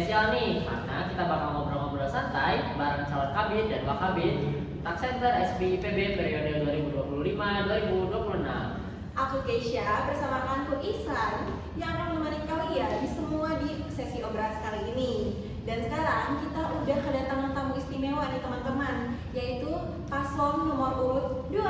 spesial nih, karena kita bakal ngobrol-ngobrol santai bareng calon kabid dan wakabid Tax Center SBIPB periode 2025-2026. Aku Keisha bersama rekanku Ihsan yang akan menemani kalian semua di sesi obras kali ini. Dan sekarang kita udah kedatangan tamu istimewa nih teman-teman, yaitu paslon nomor urut 2.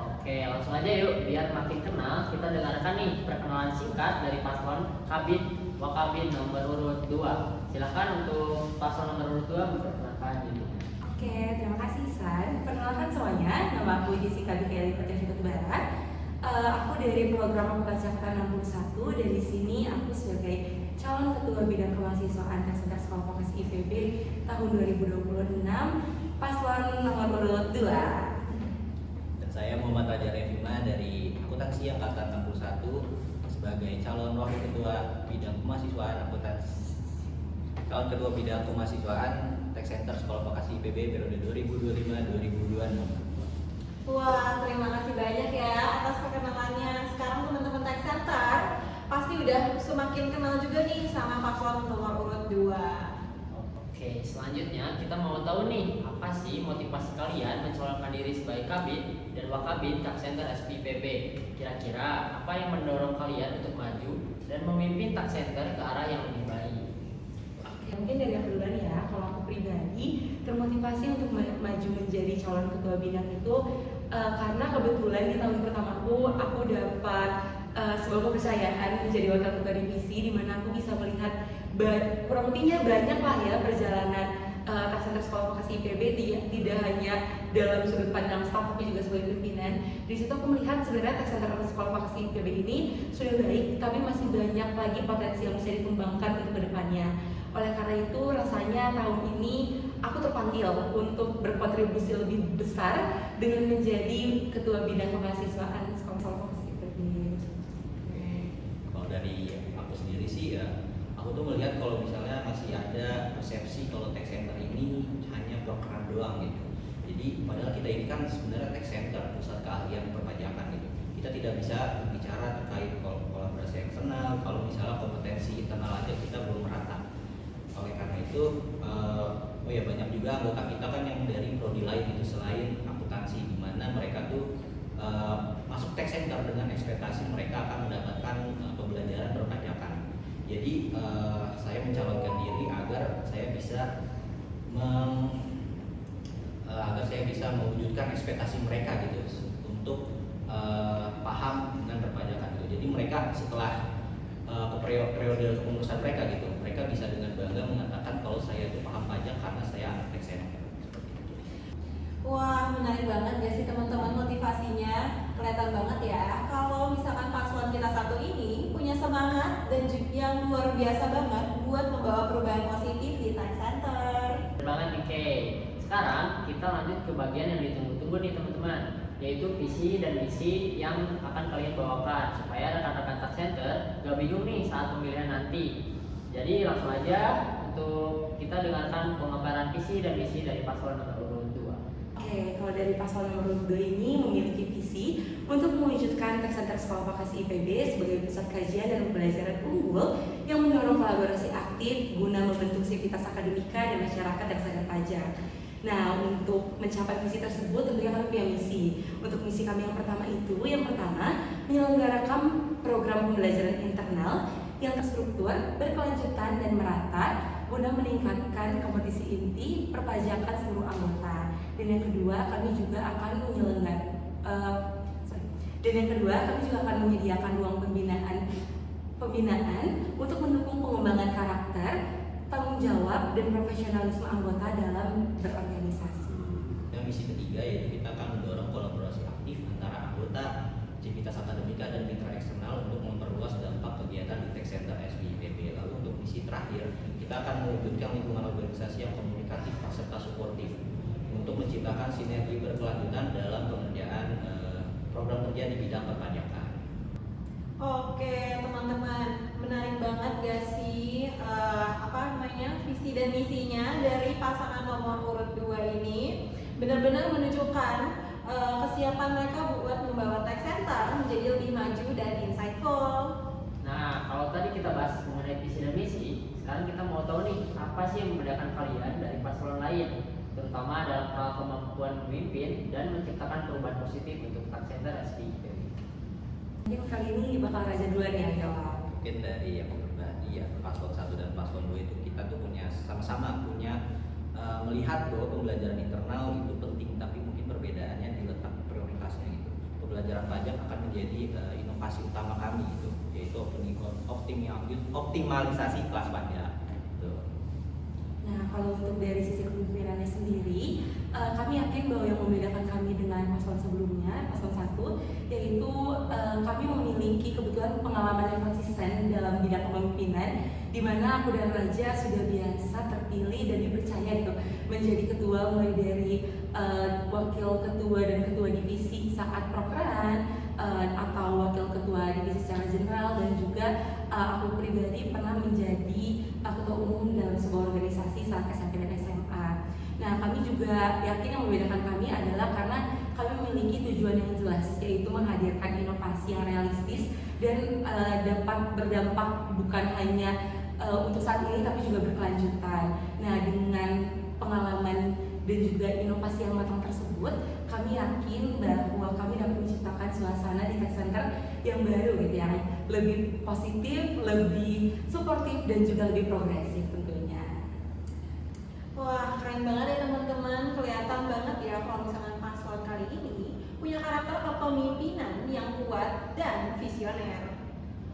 Oke, langsung aja yuk, biar makin kenal kita dengarkan nih perkenalan singkat dari paslon kabid wakabid nomor urut 2. Silahkan untuk paslon nomor urut 2 memperkenalkan diri. Oke, terima kasih San. Perkenalkan semuanya, nama aku Jessica Bikeli Potensi Barat. Aku dari program Akuntansi Angkatan 61 dan di sini aku sebagai calon ketua bidang kemahasiswaan Tax Center Sekolah Vokasi IPB tahun 2026 paslon nomor urut 2. Dan saya Muhammad Raja Revima dari Akuntansi Angkatan 61 sebagai calon wakil ketua bidang kemahasiswaan Tax Center Sekolah Vokasi IPB periode 2025-2026. Wah, terima kasih banyak ya atas perkenalannya. Sekarang teman-teman Tax Center pasti udah semakin kenal juga nih sama paslon nomor urut 2. Oke, selanjutnya kita mau tahu nih, apa sih motivasi kalian mencalonkan diri sebagai kabid dan wakabid Tax Center SBIPB? Kira-kira apa yang mendorong kalian untuk maju dan memimpin Tax Center ke arah yang lebih baik? Mungkin dari aku duluan ya, kalau aku pribadi termotivasi untuk maju menjadi calon ketua bidang itu karena kebetulan di tahun pertamaku aku dapat sebuah kepercayaan menjadi wakil ketua divisi, di mana aku bisa melihat kurang lebihnya banyak lah ya perjalanan Tax Center Sekolah Vokasi IPB, tidak hanya dalam sudut pandang staf tapi juga sebagai pimpinan. Di situ aku melihat sebenarnya Tax Center Sekolah Vokasi IPB ini sudah baik, tapi masih banyak lagi potensi yang bisa dikembangkan untuk kedepannya. Oleh karena itu rasanya tahun ini aku terpanggil untuk berkontribusi lebih besar dengan menjadi ketua bidang kemahasiswaan Sekolah Vokasi IPB. Kalau dari aku sendiri sih ya, aku tuh melihat kalau misalnya masih ada persepsi kalau Tax Center ini hanya brokeran doang gitu. Jadi padahal kita ini kan sebenarnya Tax Center, pusat keahlian perpajakan gitu. Kita tidak bisa bicara terkait kolaborasi eksternal kalau misalnya kompetensi internal aja kita belum merata. Oleh karena itu, banyak juga anggota kita kan yang dari prodi lain itu selain akuntansi, di mana mereka tuh masuk Tax Center dengan ekspektasi mereka akan mendapatkan pembelajaran perpajakan. Jadi saya mencalonkan diri agar saya bisa mewujudkan ekspektasi mereka gitu untuk paham dengan perpajakan gitu. Jadi mereka setelah ke periode kepengurusan mereka gitu, mereka bisa dengan bangga mengatakan kalau saya itu paham pajak karena saya anak Tax Center. Wah, menarik banget ya sih teman-teman, motivasinya kelihatan banget ya. Kalau misalkan paslon kita satu ini punya semangat dan yang luar biasa banget buat membawa perubahan positif di Tax Center. Bener banget nih Kay. Sekarang kita lanjut ke bagian yang ditunggu-tunggu nih teman-teman, yaitu visi dan misi yang akan kalian bawakan supaya rekan-rekan Tax Center gak bingung nih saat pemilihan nanti. Jadi langsung aja untuk kita dengarkan pengembaraan visi dan misi dari paslon nomor urut 2. Oke, kalau dari paslon nomor 2 ini memiliki visi untuk mewujudkan Tax Center Sekolah Vokasi IPB sebagai pusat kajian dan pembelajaran unggul yang mendorong kolaborasi aktif guna membentuk sivitas akademika dan masyarakat yang sadar pajak. Nah, untuk mencapai visi tersebut tentunya kami punya misi. Untuk misi kami yang pertama menyelenggarakan program pembelajaran internal yang terstruktur, berkelanjutan dan merata guna meningkatkan kompetisi inti perpajakan seluruh anggota. Dan yang kedua, kami juga akan menyediakan ruang pembinaan untuk mendukung pengembangan karakter, tanggung jawab dan profesionalisme anggota dalam berorganisasi. Yang misi ketiga yaitu kita akan mendorong kolaborasi aktif antara anggota, civitas akademika dan mitra eksternal untuk memperluas dampak kegiatan di Tax Center SBIPB. Lalu untuk misi terakhir, kita akan mewujudkan lingkungan organisasi yang komunikatif serta suportif untuk menciptakan sinergi berkelanjutan dalam pengerjaan program kerja di bidang perpajakan. Oke teman-teman, menarik banget gak sih visi dan misinya dari pasangan nomor urut 2 ini. Benar-benar menunjukkan kesiapan mereka buat membawa Tax Center menjadi lebih maju dan insightful. Nah, kalau tadi kita bahas mengenai visi dan misi, sekarang sekarang kita mau tahu nih, apa sih yang membedakan kalian dari paslon lain, terutama dalam hal kemampuan memimpin dan menciptakan perubahan positif untuk tax center SPIP. Mungkin kali ini bakal Raja duluan ya jawab. Mungkin dari aku pribadi ya, paslon 1 dan paslon 2 itu kita tuh punya sama-sama punya melihat bahwa pembelajaran internal itu penting, tapi mungkin perbedaannya di letak prioritasnya gitu. Pembelajaran pajak akan menjadi inovasi utama kami gitu, yaitu optimalisasi kelas pajak. Gitu. Nah, kalau untuk dari sisi kepemimpinannya sendiri, kami yakin bahwa yang membedakan kami dengan paslon sebelumnya, paslon 1, yaitu kami memiliki kebetulan pengalaman yang konsisten dalam bidang kepemimpinan, di mana aku dan Raja sudah biasa terpilih dan dipercaya gitu menjadi ketua, mulai dari wakil ketua dan ketua divisi saat prokeran, atau wakil ketua divisi secara general, dan juga aku pribadi pernah menjadi ketua umum dalam sebuah organisasi saat SMP dan SMA. Nah, kami juga yakin yang membedakan kami adalah karena kami memiliki tujuan yang jelas, yaitu menghadirkan inovasi yang realistis dan dapat berdampak bukan hanya untuk saat ini tapi juga berkelanjutan. Nah, dengan pengalaman dan juga inovasi yang matang tersebut, kami yakin bahwa kami dapat menciptakan suasana di tax center yang baru gitu, yang lebih positif, lebih suportif, dan juga lebih progresif tentunya. Wah, keren banget ya teman-teman. Kelihatan banget ya kalau misalkan paslon kali ini punya karakter kepemimpinan yang kuat dan visioner.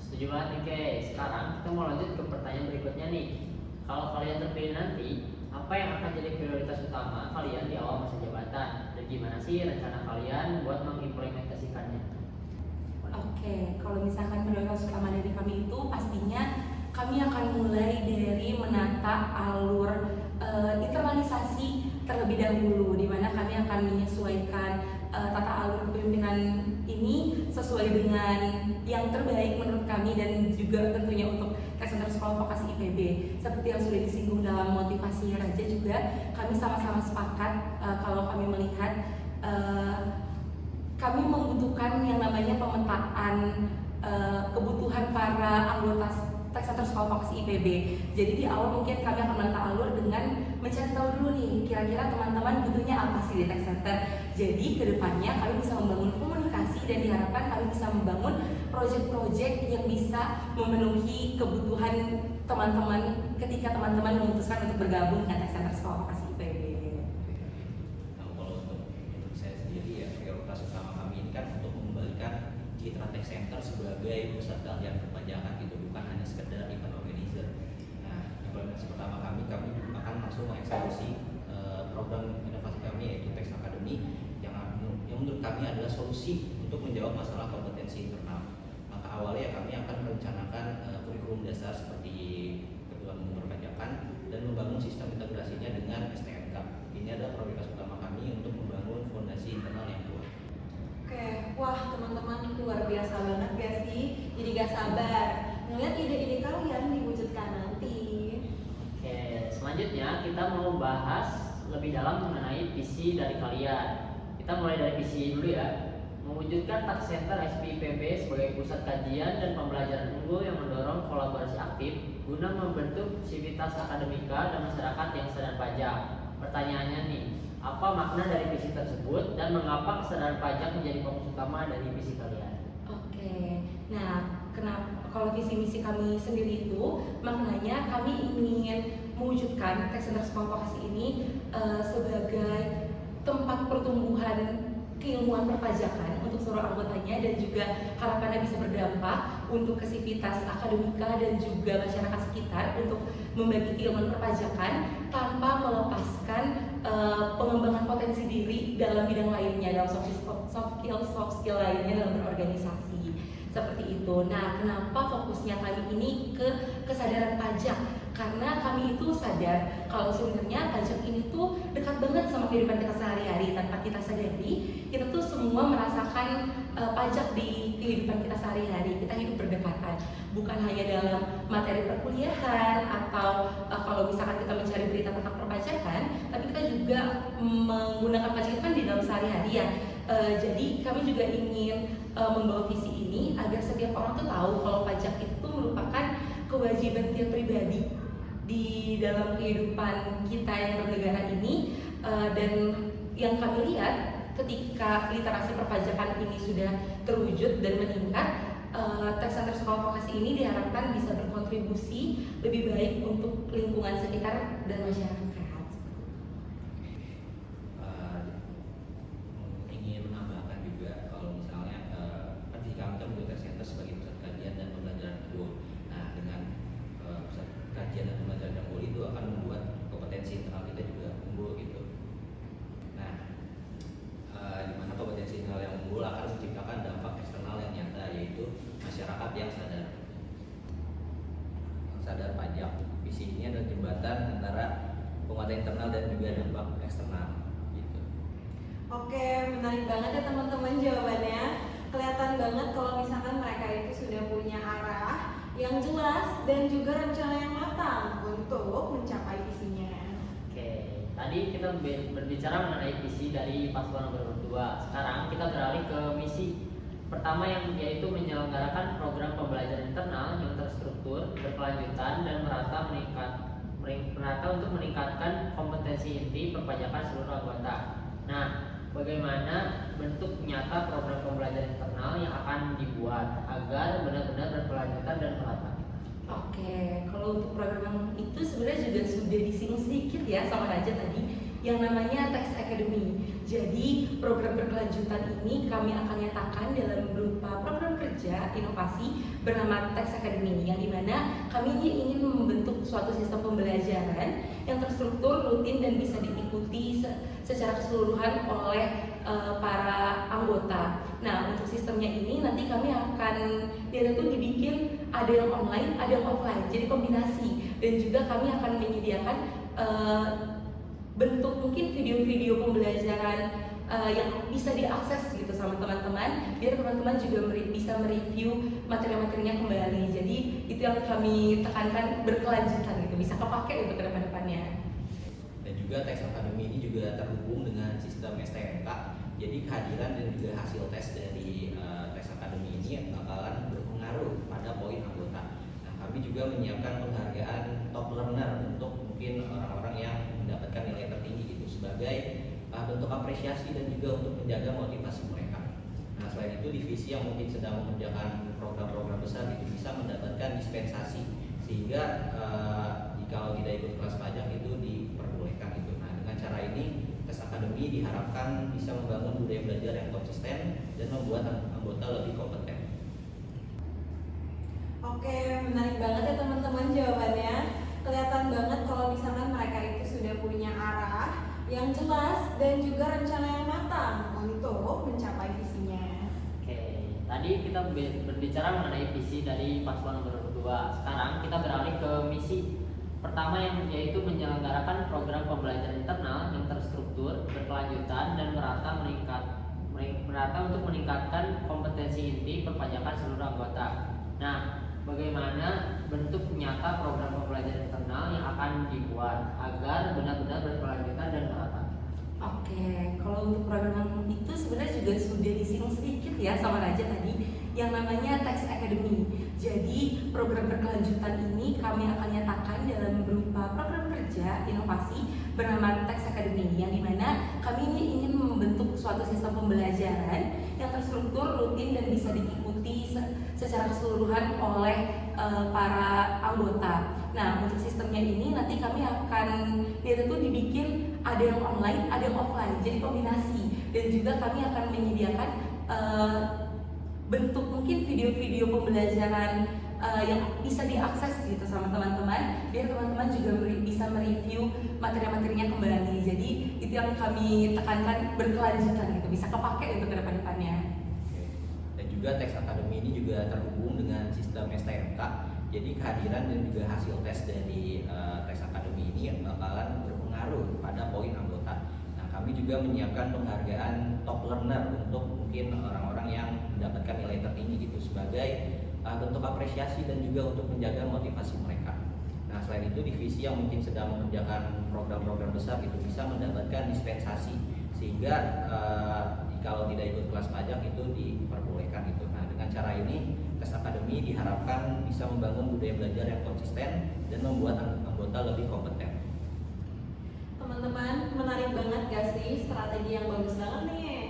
Setuju banget nih Kay. Sekarang kita mau lanjut ke pertanyaan berikutnya nih. Kalau kalian terpilih nanti, apa yang akan jadi prioritas utama kalian di awal masa jabatan? Dan gimana sih rencana kalian buat mengimplementasikannya? Oke, kalau misalkan prioritas utama dari kami itu pastinya kami akan mulai dari menata alur internalisasi terlebih dahulu, di mana kami akan menyesuaikan tata alur kepemimpinan ini sesuai dengan yang terbaik menurut kami dan juga tentunya untuk tax center sekolah vokasi IPB. Seperti yang sudah disinggung dalam motivasi Raja juga, kami sama-sama sepakat kalau kami melihat kami membutuhkan yang namanya pemetaan kebutuhan para anggota tax center sekolah vokasi IPB. Jadi di awal mungkin kami akan menata alur dengan mencari tahu dulu nih kira-kira teman-teman butuhnya apa sih di tax center. Jadi kedepannya kami bisa membangun komunikasi dan diharapkan kami bisa membangun proyek-proyek yang bisa memenuhi kebutuhan teman-teman ketika teman-teman memutuskan untuk bergabung dengan tax center sekolah vokasi IPB. Nah, kalau untuk saya sendiri ya, prioritas utama kami ini kan untuk mengembalikan citra tax center sebagai pusat keahlian perpajakan gitu, bukan hanya sekedar event organizer. Nah, implementasi pertama kami akan langsung mengeksekusi program inovasi kami, yaitu Tax Academy, yang menurut kami adalah solusi untuk menjawab masalah kompetensi internal. Maka awalnya kami akan merencanakan kurikulum dasar seperti ketentuan umum perpajakan dan membangun sistem integrasinya dengan STNK. Ini adalah prioritas utama kami untuk membangun fondasi internal yang kuat. Oke, wah teman-teman luar biasa banget gak sih? Jadi gak sabar ngeliat ide-ide kalian diwujudkan nanti. Oke, selanjutnya kita mau bahas lebih dalam mengenai visi dari kalian. Kita mulai dari visi dulu ya. Mewujudkan tax center SPIPB sebagai pusat kajian dan pembelajaran unggul yang mendorong kolaborasi aktif guna membentuk sivitas akademika dan masyarakat yang sadar pajak. Pertanyaannya nih, apa makna dari visi tersebut dan mengapa kesadaran pajak menjadi fokus utama dari visi kalian? Oke, nah kenapa kalau visi misi kami sendiri itu maknanya kami ingin mewujudkan tax center sekolah vokasi ini sebagai tempat pertumbuhan keilmuan perpajakan untuk seluruh anggotanya dan juga harapannya bisa berdampak untuk ke sivitas akademika dan juga masyarakat sekitar untuk membagi keilmuan perpajakan tanpa melepaskan pengembangan potensi diri dalam bidang lainnya, dalam soft skill lainnya dalam berorganisasi seperti itu. Nah, kenapa fokusnya kami ini ke kesadaran pajak? Karena kami itu sadar kalau sebenarnya pajak ini tuh dekat banget sama kehidupan kita sehari-hari. Tanpa kita sadari, kita tuh semua merasakan pajak di kehidupan kita sehari-hari. Kita hidup berdekatan, bukan hanya dalam materi perkuliahan atau kalau misalkan kita mencari berita tentang perpajakan, tapi kita juga menggunakan pajak itu kan di dalam sehari-hari ya. Jadi kami juga ingin membawa visi ini agar setiap orang tuh tahu kalau pajak itu merupakan kewajiban tiap pribadi di dalam kehidupan kita yang bernegara ini. Dan yang kami lihat ketika literasi perpajakan ini sudah terwujud dan meningkat, tax center sekolah vokasi ini diharapkan bisa berkontribusi lebih baik untuk lingkungan sekitar dan masyarakat. Ingin menambahkan juga kalau misalnya kan kami kan membuat tax center sebagai pusat kajian dan pembelajaran unggul. Nah, dengan pusat kajian dan pembelajaran unggul itu akan membuat kompetensi internal kita juga unggul gitu. Nah, di mana kompetensi internal yang unggul akan menciptakan dampak eksternal yang nyata, yaitu masyarakat yang sadar pajak. Visi ini adalah jembatan antara penguatan internal dan juga dampak eksternal gitu. Oke, menarik banget ya teman-teman jawabannya. Kelihatan banget kalau misalkan mereka itu sudah punya arah yang jelas dan juga rencana yang matang untuk mencapai visinya. Oke, tadi kita berbicara mengenai visi dari paslon nomor 2. Sekarang kita beralih ke misi pertama, yang yaitu menyelenggarakan program pembelajaran internal yang terstruktur, berkelanjutan dan merata untuk meningkatkan kompetensi inti perpajakan seluruh anggota. Nah, bagaimana bentuk nyata program pembelajaran internal yang akan dibuat agar benar-benar berkelanjutan dan merata? Oke, kalau untuk program itu sebenarnya juga sudah disinggung sedikit ya sama Raja tadi, yang namanya Tax Academy. Jadi program berkelanjutan ini kami akan nyatakan dalam berupa program kerja inovasi bernama Tax Academy, yang dimana kami ini ingin membentuk suatu sistem pembelajaran yang terstruktur, rutin dan bisa diikuti secara keseluruhan oleh para anggota. Nah, untuk sistemnya ini nanti kami akan dibikin ada yang online, ada yang offline, jadi kombinasi. Dan juga kami akan menyediakan bentuk mungkin video-video pembelajaran yang bisa diakses gitu sama teman-teman, biar teman-teman juga bisa mereview materi-materinya kembali. Jadi itu yang kami tekankan, berkelanjutan gitu, bisa kepake untuk kedepan-depannya. Dan juga Tax Academy ini juga terhubung dengan sistem STMK. Jadi kehadiran dan juga hasil tes dari Tax Academy ini bakalan berpengaruh pada poin anggota. Nah, kami juga menyiapkan penghargaan top learner untuk mungkin orang-orang yang mendapatkan nilai tertinggi gitu, sebagai bentuk apresiasi dan juga untuk menjaga motivasi mereka. Nah, selain itu divisi yang mungkin sedang mengerjakan program-program besar itu bisa mendapatkan dispensasi, sehingga jika tidak ikut kelas pajak itu diperbolehkan gitu. Nah, dengan cara ini Tax Academy diharapkan bisa membangun budaya belajar yang konsisten dan membuat anggota lebih kompeten. Oke, menarik banget ya teman-teman jawabannya. Kelihatan banget kalau misalkan mereka itu sudah punya arah yang jelas dan juga rencana yang matang untuk mencapai visinya. Oke, tadi kita berbicara mengenai visi dari paslon nomor 2. Sekarang kita beralih ke misi pertama, yang yaitu menyelenggarakan program pembelajaran internal yang terstruktur, berkelanjutan dan merata untuk meningkatkan kompetensi inti perpajakan seluruh anggota. Nah, bagaimana bentuk nyata program pembelajaran internal yang akan dibuat agar benar-benar berkelanjutan dan merata? Oke, kalau untuk program itu sebenarnya juga sudah disinggung sedikit ya sama Raja tadi, yang namanya Tax Academy. Jadi program berkelanjutan ini kami akan nyatakan dalam berupa program kerja inovasi bernama Tax Academy, yang dimana kami ini ingin membentuk suatu sistem pembelajaran yang terstruktur, rutin dan bisa diikuti secara keseluruhan oleh para anggota. Nah, untuk sistemnya ini nanti kami akan dibikin ada yang online, ada yang offline, jadi kombinasi. Dan juga kami akan menyediakan bentuk mungkin video-video pembelajaran yang bisa diakses gitu sama teman-teman, biar teman-teman juga bisa mereview materi-materinya kembali. Jadi itu yang kami tekankan, berkelanjutan gitu, bisa kepake untuk kedepan-depannya. Dan juga Tax Academy ini juga terhubung dengan sistem STMK. Jadi kehadiran dan juga hasil tes dari Tax Academy ini yang bakalan berpengaruh pada poin anggota. Nah, kami juga menyiapkan penghargaan top learner untuk mungkin orang-orang yang mendapatkan nilai tertinggi gitu, sebagai bentuk apresiasi dan juga untuk menjaga motivasi mereka. Nah, selain itu divisi yang mungkin sedang mengerjakan program-program besar itu bisa mendapatkan dispensasi, sehingga kalau tidak ikut kelas pajak itu diperbolehkan gitu. Nah, dengan cara ini Tax Academy diharapkan bisa membangun budaya belajar yang konsisten dan membuat anggota lebih kompeten. Teman-teman, menarik banget gak sih? Strategi yang bagus banget nih.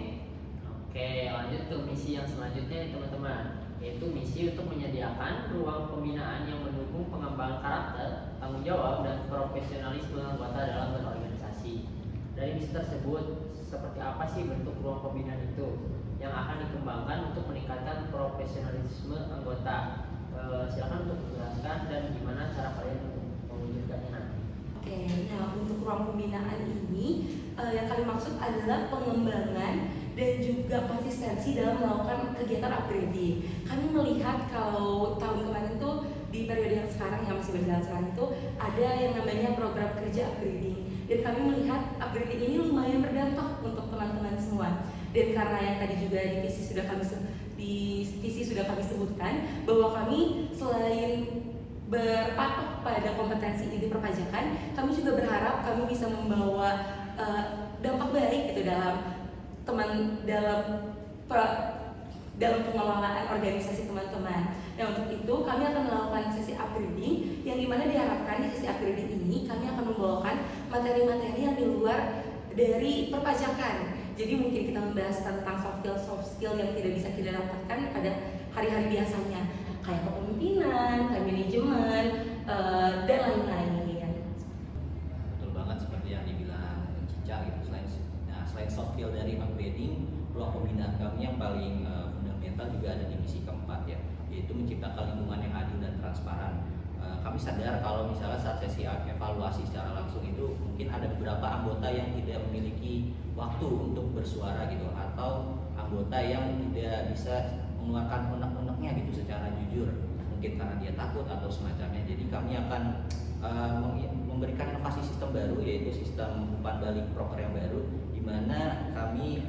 Oke, lanjut ke misi yang selanjutnya nih teman-teman, yaitu misi untuk menyediakan ruang pembinaan yang mendukung pengembangan karakter, tanggung jawab, dan profesionalisme anggota dalam berorganisasi. Dari misi tersebut, seperti apa sih bentuk ruang pembinaan itu yang akan dikembangkan untuk meningkatkan profesionalisme anggota? Silakan untuk menjelaskan dan gimana cara kalian untuk mewujudkannya nanti. Oke, nah untuk ruang pembinaan ini yang kami maksud adalah pengembangan dan juga konsistensi dalam melakukan kegiatan upgrading. Kami melihat kalau tahun kemarin tuh di periode yang sekarang yang masih berjalan sekarang itu ada yang namanya program kerja upgrading, dan kami melihat upgrading ini lumayan berdampak untuk teman-teman semua. Dan karena yang tadi juga di visi sudah kami sebutkan bahwa kami selain berpatok pada kompetensi di perpajakan, kami juga berharap kami bisa membawa dampak baik gitu dalam pengelolaan organisasi teman-teman. Nah, untuk itu kami akan melakukan sesi upgrading yang dimana diharapkan di sesi upgrading ini kami akan membawakan materi-materi yang di luar dari perpajakan. Jadi mungkin kita membahas tentang soft skill yang tidak bisa kita dapatkan pada hari-hari biasanya, kayak kepemimpinan, time management, dan lain-lain. Betul banget seperti yang dibilang Cica gitu. Selain soft skill dari upgrading, ruang pembinaan kami yang paling fundamental juga ada di misi keempat ya, yaitu menciptakan lingkungan yang adil dan transparan. Kami sadar kalau misalnya saat sesi evaluasi secara langsung itu mungkin ada beberapa anggota yang tidak memiliki waktu untuk bersuara gitu, atau anggota yang tidak bisa mengeluarkan unek-uneknya gitu secara jujur, mungkin karena dia takut atau semacamnya. Jadi kami akan memberikan inovasi sistem baru, yaitu sistem umpan balik proker yang baru, di mana kami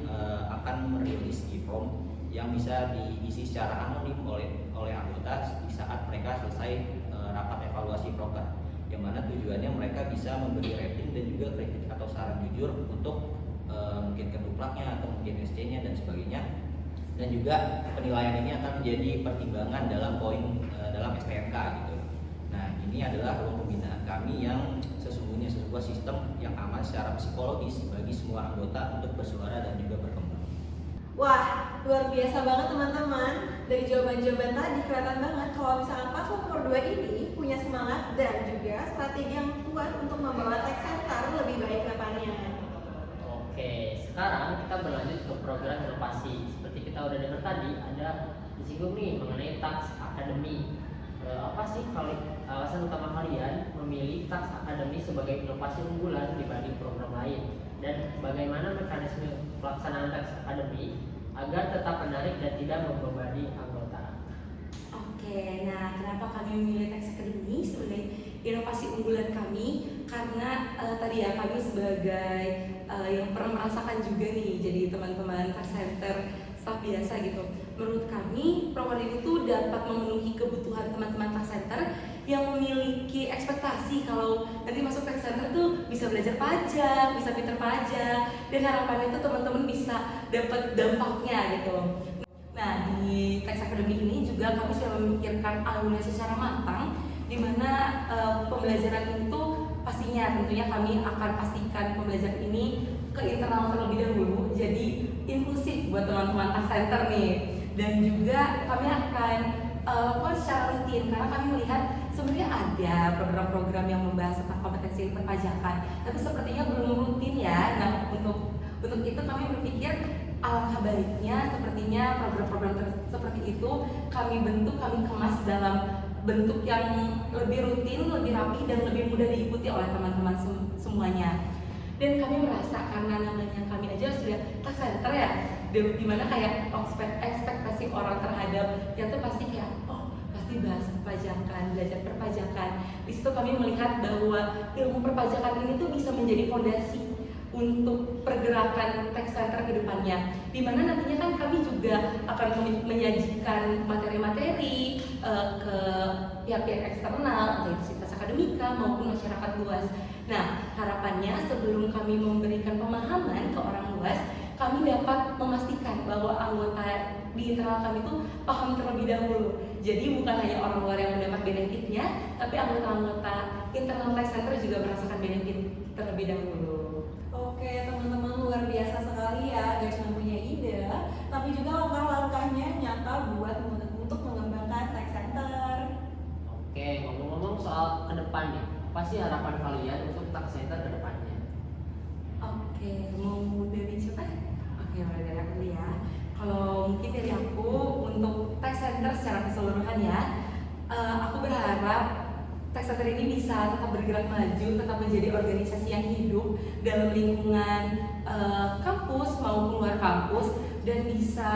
akan merilis e-form yang bisa diisi secara anonim oleh anggota di saat mereka selesai rapat evaluasi proker, yang mana tujuannya mereka bisa memberi rating dan juga kritik atau saran jujur untuk mungkin keduplaknya atau mungkin SC-nya dan sebagainya. Dan juga penilaian ini akan menjadi pertimbangan dalam poin dalam STNK gitu. Nah, ini adalah ruang pembinaan kami yang sesungguhnya sebuah sistem yang aman secara psikologis bagi semua anggota untuk bersuara dan juga berkembang. Wah, luar biasa banget teman-teman. Dari jawaban-jawaban tadi kelihatan banget kalau misalkan paslon nomor 2 ini punya semangat dan juga strategi yang kuat untuk membawa Tech Center lebih baik ke depannya. Oke, sekarang kita berlanjut ke program inovasi. Seperti kita udah dengar tadi, ada disinggung nih mengenai Tax Academy. Apa sih alasan utama kalian memilih Tax Academy sebagai inovasi unggulan dibanding program lain? Dan bagaimana mekanisme pelaksanaan Tax Academy agar tetap menarik dan tidak membebani anggota? Oke, nah kenapa kami memilih Tax Academy sebagai inovasi unggulan kami? Karena tadi ya kami sebagai yang pernah merasakan juga nih jadi teman-teman Tax Center staff biasa gitu. Menurut kami program ini tuh dapat memenuhi kebutuhan teman-teman Tax Center yang memiliki ekspektasi kalau nanti masuk Tax Center tuh bisa belajar pajak, bisa pinter pajak, dan harapannya tuh teman-teman bisa dapat dampaknya gitu. Nah, di Tax Academy ini juga kami sudah memikirkan alumni secara matang, di mana pembelajaran itu pastinya tentunya kami akan pastikan pembelajaran ini ke internal terlebih dahulu, jadi inklusif buat teman-teman Tax Center nih. Dan juga kami akan lakukan secara rutin karena kami melihat sebenarnya ada program-program yang membahas tentang kompetensi perpajakan, tapi sepertinya belum rutin ya. Nah, untuk itu kami berpikir alangkah baiknya sepertinya program-program seperti itu kami bentuk, kami kemas dalam bentuk yang lebih rutin, lebih rapi, dan lebih mudah diikuti oleh teman-teman semuanya. Dan kami merasa karena namanya kami aja sudah Tax Center ya, dimana kayak ekspektasi orang terhadap yang tuh pasti kayak pasti bahas perpajakan, belajar perpajakan. Di situ kami melihat bahwa ilmu perpajakan ini tuh bisa menjadi fondasi untuk pergerakan Tax Center ke depannya, dimana nantinya kan kami juga akan menyajikan materi-materi ke pihak-pihak eksternal, entah itu sivitas akademika maupun masyarakat luas. Nah, harapannya sebelum kami memberikan pemahaman ke orang luas, kami dapat memastikan bahwa anggota di internal kami tuh paham terlebih dahulu. Jadi bukan hanya orang luar yang mendapat benefitnya, tapi anggota-anggota internal tech center juga merasakan benefit terlebih dahulu. Oke teman-teman, luar biasa sekali ya, gak cuma punya ide, tapi juga langkah-langkahnya nyata buat untuk mengembangkan tech center. Oke, ngomong-ngomong soal ke depan nih, apa sih harapan kalian untuk tech center ke depannya? Oke, mau dari siapa? Oke, mulai dari aku dulu ya. Kalau mungkin dari aku untuk tech center secara keseluruhan ya, aku berharap tech center ini bisa tetap bergerak maju, tetap menjadi organisasi yang hidup dalam lingkungan kampus maupun luar kampus dan bisa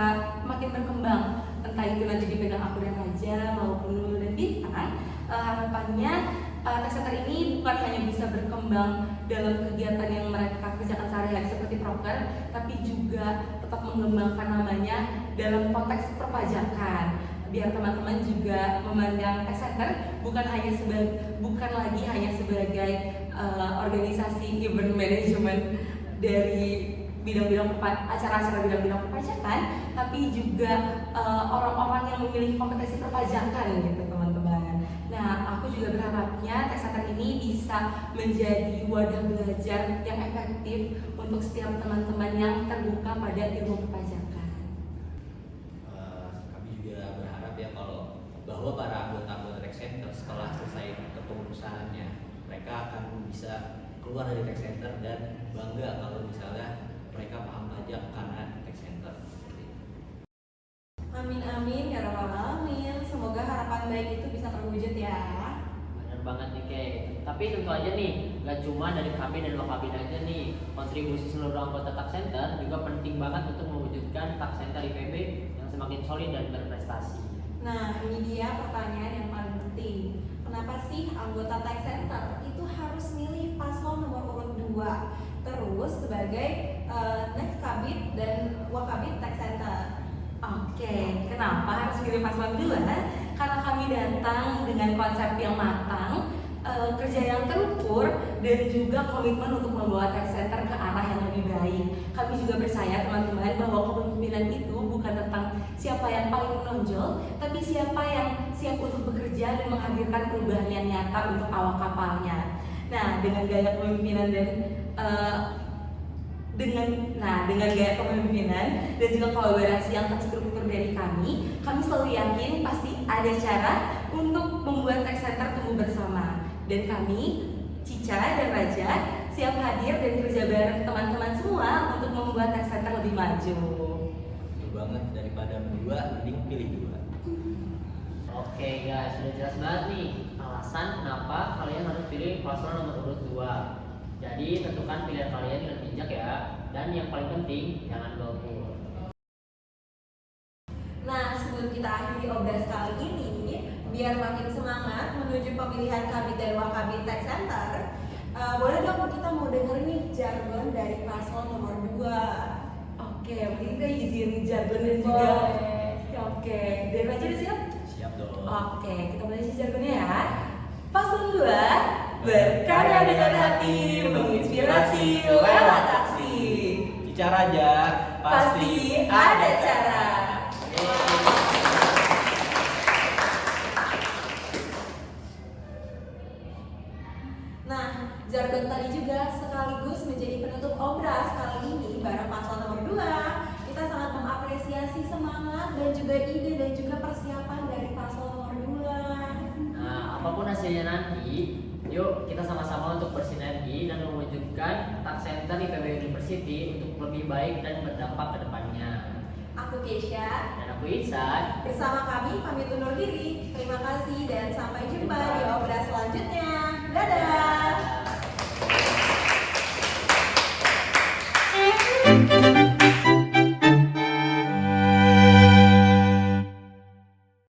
makin berkembang. Entah itu nanti dipegang aku dan Raja maupun Lulu dan Bintang. Harapannya tech center ini bukan hanya bisa berkembang dalam kegiatan yang mereka kerjakan sehari-hari seperti proker, tapi juga tetap mengembangkan namanya dalam konteks perpajakan. Biar teman-teman juga memandang tech center bukan lagi hanya sebagai organisasi event management dari bidang-bidang acara-acara bidang-bidang perpajakan, tapi juga orang-orang yang memiliki kompetensi perpajakan gitu teman-teman. Nah, aku juga berharapnya tech center ini bisa menjadi wadah belajar yang efektif untuk setiap teman-teman yang terbuka pada ilmu perpajakan. Kami juga berharap ya bahwa para anggota tech center setelah selesai kepengurusannya, mereka akan bisa keluar dari tech center dan bangga kalau misalnya mereka paham pajak karena tech center. Amin amin ya rabbal alamin. Semoga harapan baik itu bisa terwujud ya. Bener banget nih Kay. Tapi tentu aja nih, gak cuma dari kami dan Wakabin aja nih, kontribusi seluruh anggota tech center juga penting banget untuk mewujudkan tech center IPB yang semakin solid dan berprestasi. Nah, ini dia pertanyaan yang paling penting. Kenapa sih anggota tech center itu harus milih paslon nomor urut 2 terus sebagai next kabit dan wakabit tech center? Oke, kenapa harus pilih paslon 2? Karena kami datang dengan konsep yang matang, kerja yang terukur, dan juga komitmen untuk membawa tech center ke arah yang lebih baik. Kami juga percaya teman-teman bahwa kepemimpinan itu bukan tentang siapa yang paling menonjol, tapi siapa yang siap untuk bekerja dan menghadirkan perubahan yang nyata untuk awak kapalnya. Nah, dengan gaya kepemimpinan dengan gaya kepemimpinan dan juga kolaborasi yang terstruktur dari kami selalu yakin pasti ada cara untuk membuat tech center tumbuh bersama. Dan kami, Cica dan Raja, siap hadir dan kerja bareng teman-teman semua untuk membuat tech center lebih maju. Betul banget, daripada berdua, mending pilih 2. Oke guys, sudah jelas banget nih alasan kenapa kalian harus pilih paslon nomor urut 2. Jadi tentukan pilihan kalian dengan bijak ya. Dan yang paling penting, jangan golput. Nah, sebelum kita akhiri obras kali ini, biar makin semangat menuju pemilihan kabit dan wakabit tech center, boleh dong kita mau denger nih jargon dari paslon nomor 2. Oke, mungkin kita izin jargon dan juga. Boleh. Oke, dari Raja udah siap? Siap dong. Oke, kita mulai isi jargonnya ya. Paslon 2 berkarya dengan hati, menginspirasi lewat aksi. Cica Raja, Pasti ada cara. Nah, jargon tadi juga sekaligus menjadi penutup obras kali ini bareng paslon nomor 2. Kita sangat mengapresiasi semangat dan juga ide dan juga persiapan dari paslon nomor 2. Nah, apapun hasilnya nanti, yuk kita sama-sama untuk bersinergi dan mewujudkan tech center IPB University untuk lebih baik dan berdampak ke depannya. Aku Keisha. Dan aku Ihsan. Bersama kami pamit undur diri. Terima kasih dan sampai jumpa di obras selanjutnya.